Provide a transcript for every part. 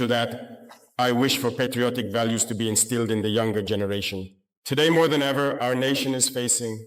To that, I wish for patriotic values to be instilled in the younger generation. Today, more than ever, our nation is facing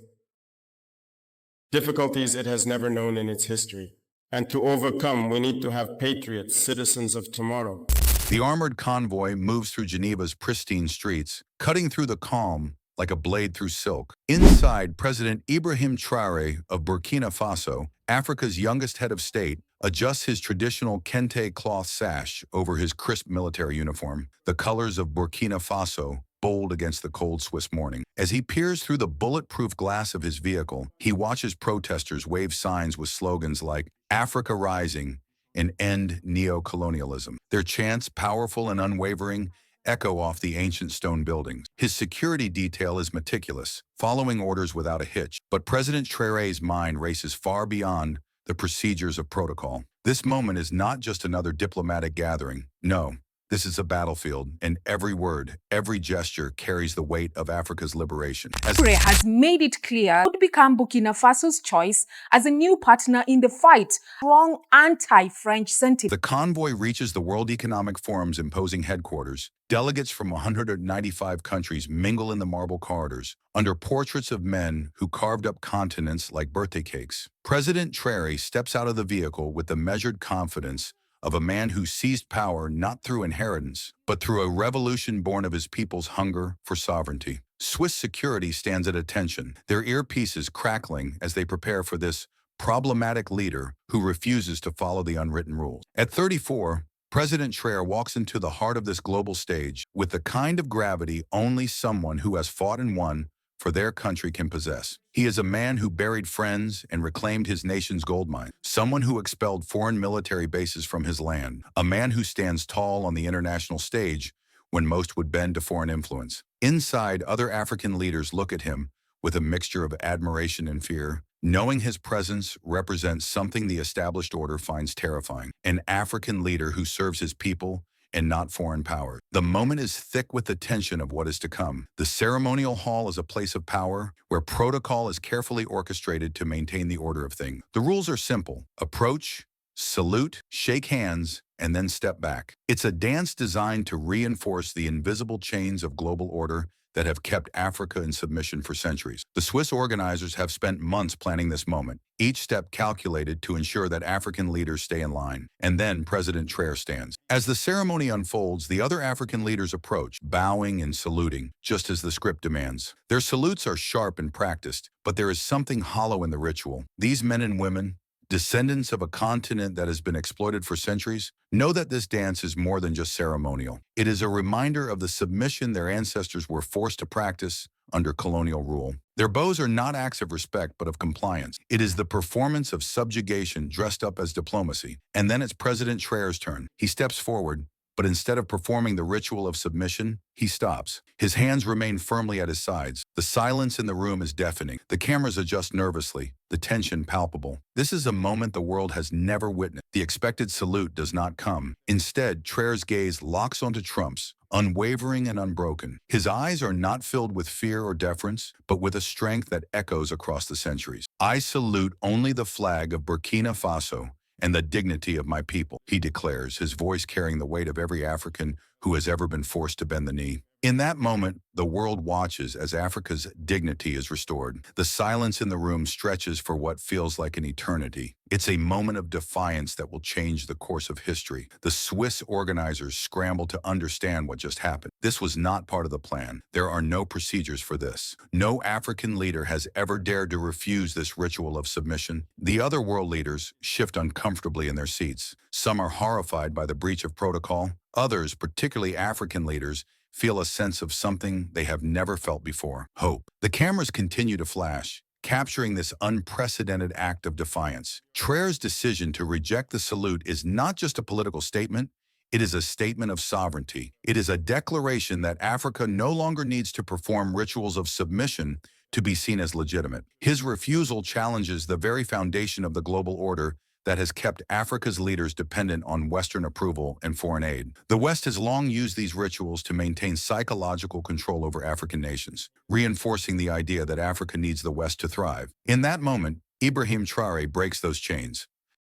difficulties it has never known in its history. And to overcome, we need to have patriots, citizens of tomorrow. The armored convoy moves through Geneva's pristine streets, cutting through the calm like a blade through silk. Inside, President Ibrahim Traoré of Burkina Faso, Africa's youngest head of state, adjusts his traditional kente cloth sash over his crisp military uniform, the colors of Burkina Faso bold against the cold Swiss morning. As he peers through the bulletproof glass of his vehicle, he watches protesters wave signs with slogans like "Africa Rising" and "End Neo-Colonialism." Their chants, powerful and unwavering, echo off the ancient stone buildings. His security detail is meticulous, following orders without a hitch. But President Traoré's mind races far beyond the procedures of protocol. This moment is not just another diplomatic gathering. No, this is a battlefield, and every word, every gesture carries the weight of Africa's liberation. Traoré has made it clear would become Burkina Faso's choice as a new partner in the fight. Strong anti-French sentiment. The convoy reaches the World Economic Forum's imposing headquarters. Delegates from 195 countries mingle in the marble corridors, under portraits of men who carved up continents like birthday cakes. President Traoré steps out of the vehicle with the measured confidence of a man who seized power not through inheritance, but through a revolution born of his people's hunger for sovereignty. Swiss security stands at attention, their earpieces crackling as they prepare for this problematic leader who refuses to follow the unwritten rules. At 34, President Traoré walks into the heart of this global stage with the kind of gravity only someone who has fought and won for their country can possess. He is a man who buried friends and reclaimed his nation's gold mine, someone who expelled foreign military bases from his land, a man who stands tall on the international stage when most would bend to foreign influence. Inside, other African leaders look at him with a mixture of admiration and fear, knowing his presence represents something the established order finds terrifying, an African leader who serves his people and not foreign power. The moment is thick with the tension of what is to come. The ceremonial hall is a place of power where protocol is carefully orchestrated to maintain the order of things. The rules are simple: approach, salute, shake hands, and then step back. It's a dance designed to reinforce the invisible chains of global order that have kept Africa in submission for centuries. The Swiss organizers have spent months planning this moment, each step calculated to ensure that African leaders stay in line. And then President Traoré stands. As the ceremony unfolds, the other African leaders approach, bowing and saluting, just as the script demands. Their salutes are sharp and practiced, but there is something hollow in the ritual. These men and women, descendants of a continent that has been exploited for centuries, know that this dance is more than just ceremonial. It is a reminder of the submission their ancestors were forced to practice under colonial rule. Their bows are not acts of respect, but of compliance. It is the performance of subjugation dressed up as diplomacy. And then it's President Traoré's turn. He steps forward, but instead of performing the ritual of submission, he stops. His hands remain firmly at his sides. The silence in the room is deafening. The cameras adjust nervously, the tension palpable. This is a moment the world has never witnessed. The expected salute does not come. Instead, Traoré's gaze locks onto Trump's, unwavering and unbroken. His eyes are not filled with fear or deference, but with a strength that echoes across the centuries. "I salute only the flag of Burkina Faso and the dignity of my people," he declares, his voice carrying the weight of every African who has ever been forced to bend the knee. In that moment, the world watches as Africa's dignity is restored. The silence in the room stretches for what feels like an eternity. It's a moment of defiance that will change the course of history. The Swiss organizers scramble to understand what just happened. This was not part of the plan. There are no procedures for this. No African leader has ever dared to refuse this ritual of submission. The other world leaders shift uncomfortably in their seats. Some are horrified by the breach of protocol. Others, particularly African leaders, feel a sense of something they have never felt before: hope. The cameras continue to flash, capturing this unprecedented act of defiance. Traoré's decision to reject the salute is not just a political statement, it is a statement of sovereignty. It is a declaration that Africa no longer needs to perform rituals of submission to be seen as legitimate. His refusal challenges the very foundation of the global order that has kept Africa's leaders dependent on Western approval and foreign aid. The West has long used these rituals to maintain psychological control over African nations, reinforcing the idea that Africa needs the West to thrive. In that moment, Ibrahim Traoré breaks those chains.